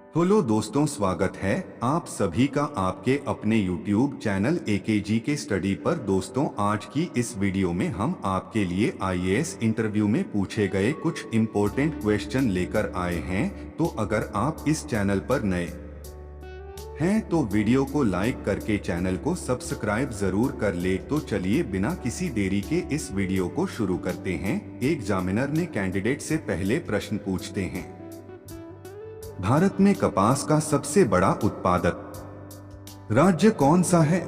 Hello दोस्तों, स्वागत है आप सभी का आपके अपने YouTube चैनल एकेजी के स्टडी पर। दोस्तों, आज की इस वीडियो में हम आपके लिए आईएएस इंटरव्यू में पूछे गए कुछ इम्पोर्टेंट क्वेश्चन लेकर आए हैं। तो अगर आप इस चैनल पर नए हैं तो वीडियो को लाइक करके चैनल को सब्सक्राइब जरूर कर ले। तो चलिए बिना किसी देरी के इस वीडियो को शुरू करते हैं। एग्जामिनर ने कैंडिडेट से पहले प्रश्न पूछते हैं, भारत में कपास का सबसे बड़ा उत्पादक राज्य कौन सा है?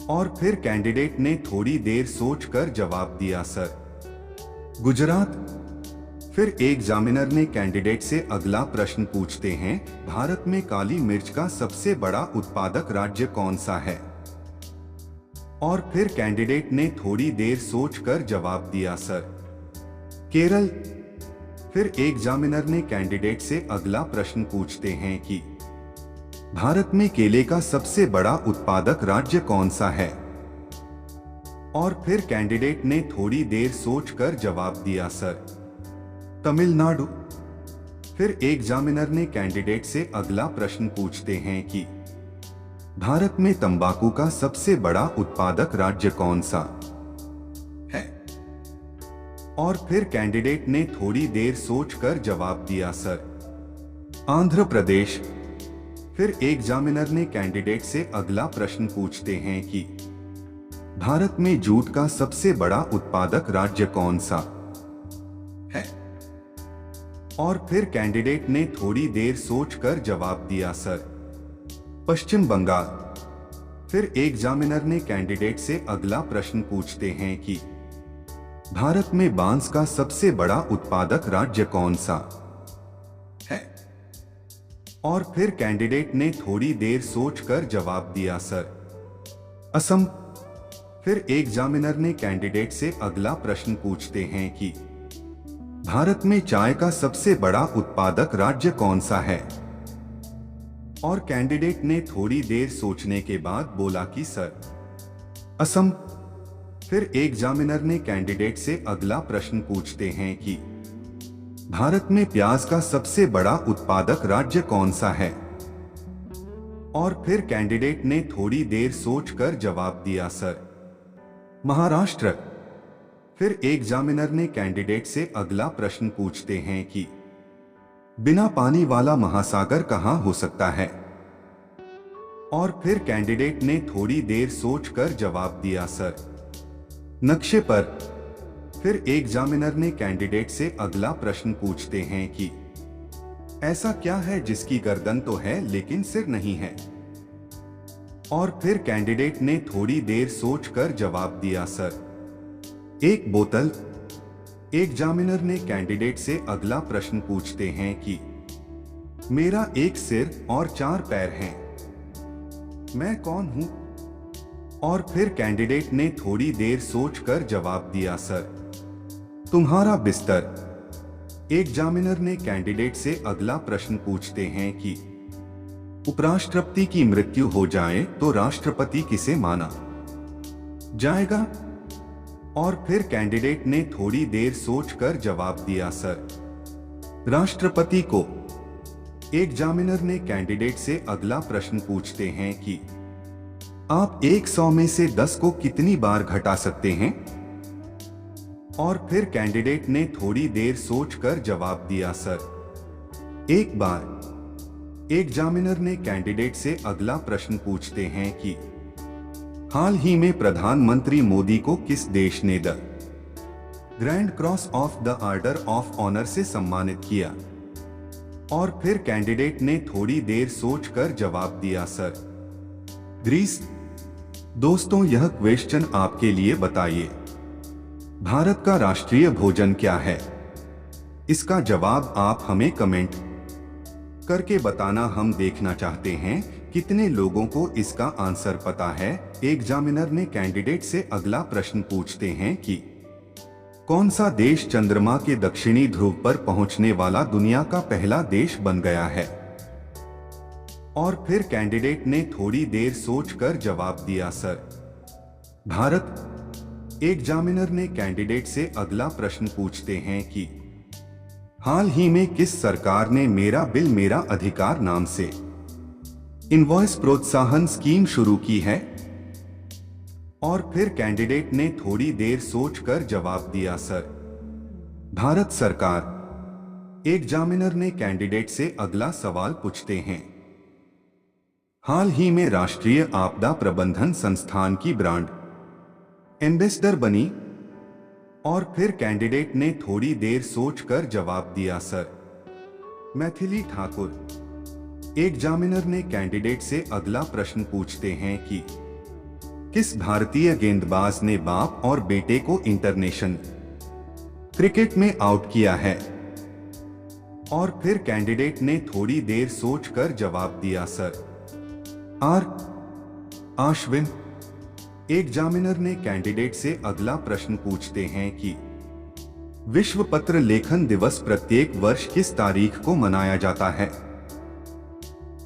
और फिर कैंडिडेट ने थोड़ी देर सोचकर जवाब दिया, सर, गुजरात। फिर एग्जामिनर ने कैंडिडेट से अगला प्रश्न पूछते हैं, भारत में काली मिर्च का सबसे बड़ा उत्पादक राज्य कौन सा है? और फिर कैंडिडेट ने थोड़ी देर सोचकर जवाब दिया, सर, केरल। फिर एग्जामिनर ने कैंडिडेट से अगला प्रश्न पूछते हैं कि भारत में केले का सबसे बड़ा उत्पादक राज्य कौन सा है? और फिर कैंडिडेट ने थोड़ी देर सोचकर जवाब दिया, सर, तमिलनाडु। फिर एग्जामिनर ने कैंडिडेट से अगला प्रश्न पूछते हैं कि भारत में तंबाकू का सबसे बड़ा उत्पादक राज्य कौन सा है? और फिर कैंडिडेट ने थोड़ी देर सोचकर जवाब दिया, सर, आंध्र प्रदेश। फिर एग्जामिनर ने कैंडिडेट से अगला प्रश्न पूछते हैं कि भारत में जूट का सबसे बड़ा उत्पादक राज्य कौन सा है? और फिर कैंडिडेट ने थोड़ी देर सोचकर जवाब दिया, सर, पश्चिम बंगाल। फिर एग्जामिनर ने कैंडिडेट से अगला प्रश्न पूछते हैं कि भारत में बांस का सबसे बड़ा उत्पादक राज्य कौन सा है? और फिर कैंडिडेट ने थोड़ी देर सोचकर जवाब दिया, सर, असम। फिर एग्जामिनर ने कैंडिडेट से अगला प्रश्न पूछते हैं कि भारत में चाय का सबसे बड़ा उत्पादक राज्य कौन सा है? और कैंडिडेट ने थोड़ी देर सोचने के बाद बोला कि सर, असम। फिर एग्जामिनर ने कैंडिडेट से अगला प्रश्न पूछते हैं कि भारत में प्याज का सबसे बड़ा उत्पादक राज्य कौन सा है? और फिर कैंडिडेट ने थोड़ी देर सोचकर जवाब दिया, सर, महाराष्ट्र। फिर एग्जामिनर ने कैंडिडेट से अगला प्रश्न पूछते हैं कि बिना पानी वाला महासागर कहां हो सकता है? और फिर कैंडिडेट ने थोड़ी देर सोचकर जवाब दिया, सर, नक्शे पर। फिर एग्जामिनर ने कैंडिडेट से अगला प्रश्न पूछते हैं कि ऐसा क्या है जिसकी गर्दन तो है लेकिन सिर नहीं है? और फिर कैंडिडेट ने थोड़ी देर सोचकर जवाब दिया, सर, एक बोतल। एग्जामिनर ने कैंडिडेट से अगला प्रश्न पूछते हैं कि मेरा एक सिर और 4 पैर हैं, मैं कौन हूं? और फिर कैंडिडेट ने थोड़ी देर सोचकर जवाब दिया, सर, तुम्हारा बिस्तर। एग्जामिनर ने कैंडिडेट से अगला प्रश्न पूछते हैं कि उपराष्ट्रपति की मृत्यु हो जाए तो राष्ट्रपति किसे माना जाएगा? और फिर कैंडिडेट ने थोड़ी देर सोचकर जवाब दिया, सर, राष्ट्रपति को। एग्जामिनर ने कैंडिडेट से अगला प्रश्न पूछते हैं कि आप 100 में से 10 को कितनी बार घटा सकते हैं? और फिर कैंडिडेट ने थोड़ी देर सोचकर जवाब दिया, सर, एक बार। एग्जामिनर ने कैंडिडेट से अगला प्रश्न पूछते हैं कि हाल ही में प्रधानमंत्री मोदी को किस देश ने the grand cross of the order of honour से सम्मानित किया? और फिर कैंडिडेट ने थोड़ी देर सोचकर जवाब दिया, सर, ग्रीस। दोस्तों, यह क्वेश्चन आपके लिए, बताइए भारत का राष्ट्रीय भोजन क्या है? इसका जवाब आप हमें कमेंट करके बताना। हम देखना चाहते हैं कितने लोगों को इसका आंसर पता है। एग्जामिनर ने कैंडिडेट से अगला प्रश्न पूछते हैं कि कौन सा देश चंद्रमा के दक्षिणी ध्रुव पर पहुंचने वाला दुनिया का पहला देश बन गया है? और फिर कैंडिडेट ने थोड़ी देर सोचकर जवाब दिया, सर, भारत। एग्जामिनर ने कैंडिडेट से अगला प्रश्न पूछते हैं कि हाल ही में किस सरकार ने मेरा बिल मेरा अधिकार नाम से इनवॉइस प्रोत्साहन स्कीम शुरू की है? और फिर कैंडिडेट ने थोड़ी देर सोचकर जवाब दिया, सर, भारत सरकार। एग्जामिनर ने कैंडिडेट से अगला सवाल पूछते हैं, हाल ही में राष्ट्रीय आपदा प्रबंधन संस्थान की ब्रांड एम्बेसडर बनी? और फिर कैंडिडेट ने थोड़ी देर सोचकर जवाब दिया, सर, मैथिली ठाकुर। एग्जामिनर ने कैंडिडेट से अगला प्रश्न पूछते हैं कि किस भारतीय गेंदबाज ने बाप और बेटे को इंटरनेशनल क्रिकेट में आउट किया है? और फिर कैंडिडेट ने थोड़ी देर सोचकर जवाब दिया, सर, आर आश्विन। एग्जामिनर ने कैंडिडेट से अगला प्रश्न पूछते हैं कि विश्व पत्र लेखन दिवस प्रत्येक वर्ष किस तारीख को मनाया जाता है?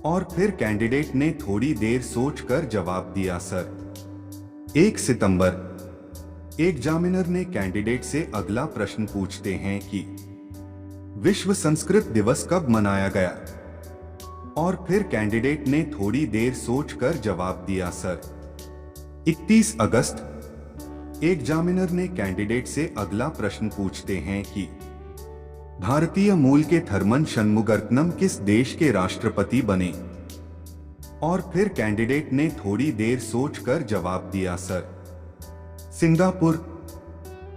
और फिर कैंडिडेट ने थोड़ी देर सोचकर जवाब दिया, सर, 1 सितंबर। एग्जामिनर ने कैंडिडेट से अगला प्रश्न पूछते हैं कि विश्व संस्कृत दिवस कब मनाया गया? और फिर कैंडिडेट ने थोड़ी देर सोचकर जवाब दिया, सर, 31 अगस्त। एग्जामिनर ने कैंडिडेट से अगला प्रश्न पूछते हैं कि भारतीय मूल के थर्मन शनमुगरत्नम किस देश के राष्ट्रपति बने? और फिर कैंडिडेट ने थोड़ी देर सोचकर जवाब दिया, सर, सिंगापुर।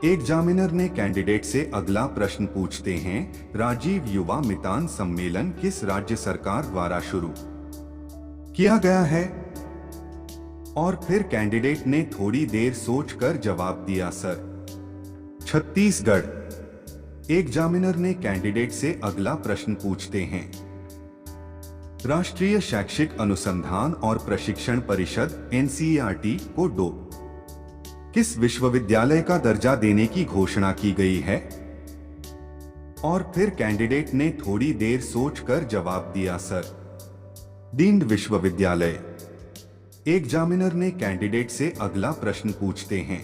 एग्जामिनर ने कैंडिडेट से अगला प्रश्न पूछते हैं, राजीव युवा मितान सम्मेलन किस राज्य सरकार द्वारा शुरू किया गया है? और फिर कैंडिडेट ने थोड़ी देर सोचकर जवाब दिया, सर, छत्तीसगढ़। एग्जामिनर ने कैंडिडेट से अगला प्रश्न पूछते हैं, राष्ट्रीय शैक्षिक अनुसंधान और प्रशिक्षण परिषद एनसीईआरटी को किस विश्वविद्यालय का दर्जा देने की घोषणा की गई है? और फिर कैंडिडेट ने थोड़ी देर सोचकर जवाब दिया, सर, डीम्ड विश्वविद्यालय। एग्जामिनर ने कैंडिडेट से अगला प्रश्न पूछते हैं,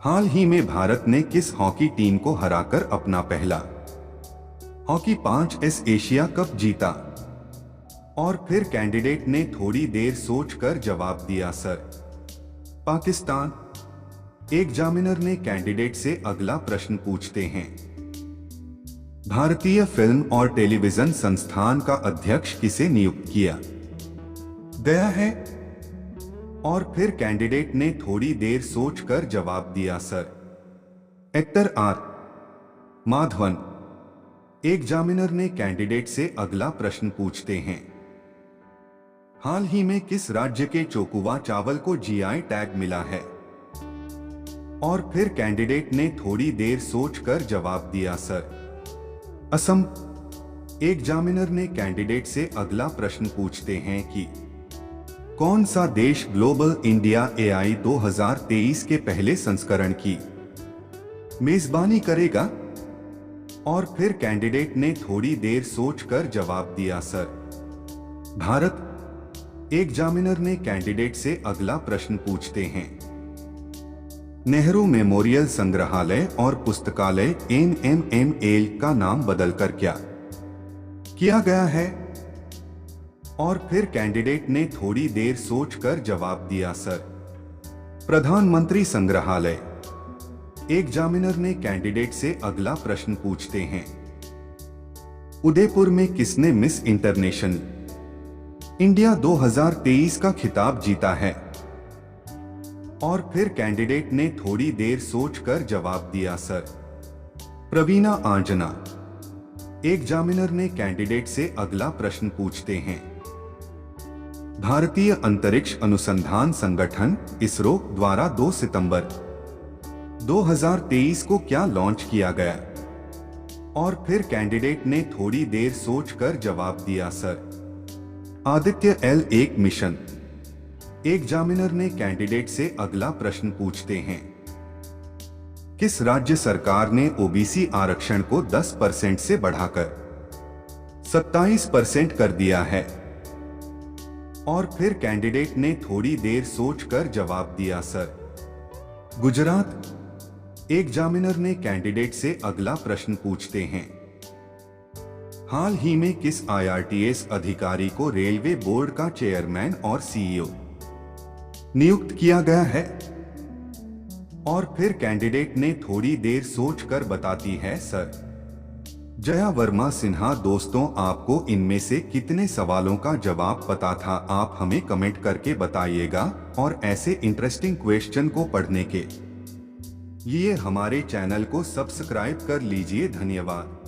हाल ही में भारत ने किस हॉकी टीम को हराकर अपना पहला हॉकी 5S एशिया कप जीता? और फिर कैंडिडेट ने थोड़ी देर सोचकर जवाब दिया, सर, पाकिस्तान। एग्जामिनर ने कैंडिडेट से अगला प्रश्न पूछते हैं, भारतीय फिल्म और टेलीविजन संस्थान का अध्यक्ष किसे नियुक्त किया गया है? और फिर कैंडिडेट ने थोड़ी देर सोचकर जवाब दिया, sir, actor are Madhavan. Examiner ने कैंडिडेट से अगला प्रश्न पूछते हैं, हाल ही में किस राज्य के चोकुवा चावल को जीआई टैग मिला है? और फिर कैंडिडेट ने थोड़ी देर सोचकर जवाब दिया, सर, असम। एग्जामिनर ने कैंडिडेट से अगला प्रश्न पूछते हैं कि कौन सा देश ग्लोबल इंडिया एआई 2023 के पहले संस्करण की मेजबानी करेगा? और फिर कैंडिडेट ने थोड़ी देर सोचकर जवाब दिया, सर, भारत। एग्जामिनर ने कैंडिडेट से अगला प्रश्न पूछते हैं, नेहरू मेमोरियल संग्रहालय और पुस्तकालय NMML का नाम बदलकर क्या किया गया है? और फिर कैंडिडेट ने थोड़ी देर सोचकर जवाब दिया, सर, प्रधानमंत्री संग्रहालय। एग्जामिनर ने कैंडिडेट से अगला प्रश्न पूछते हैं, उदयपुर में किसने मिस इंटरनेशनल इंडिया 2023 का खिताब जीता है? और फिर कैंडिडेट ने थोड़ी देर सोचकर जवाब दिया, सर, प्रवीणा आंजना। एग्जामिनर ने कैंडिडेट से अगला प्रश्न पूछते हैं, भारतीय अंतरिक्ष अनुसंधान संगठन इसरो द्वारा 2 सितंबर 2023 को क्या लॉन्च किया गया? और फिर कैंडिडेट ने थोड़ी देर सोचकर जवाब दिया, sir, Aditya L1 mission. Examiner ने कैंडिडेट से अगला प्रश्न पूछते हैं, किस राज्य सरकार ने ओबीसी आरक्षण को 10% से बढ़ाकर 27% कर दिया है? और फिर कैंडिडेट ने थोड़ी देर सोचकर जवाब दिया, सर, गुजरात। एग्जामिनर ने कैंडिडेट से अगला प्रश्न पूछते हैं, हाल ही में किस IRTS अधिकारी को रेलवे बोर्ड का चेयरमैन और CEO नियुक्त किया गया है? और फिर कैंडिडेट ने थोड़ी देर सोचकर बताती है, सर जया वर्मा सिन्हा। दोस्तों, आपको इनमें से कितने सवालों का जवाब पता था? आप हमें कमेंट करके बताइएगा। और ऐसे इंटरेस्टिंग क्वेश्चन को पढ़ने के लिए हमारे चैनल को सब्सक्राइब कर लीजिए। धन्यवाद।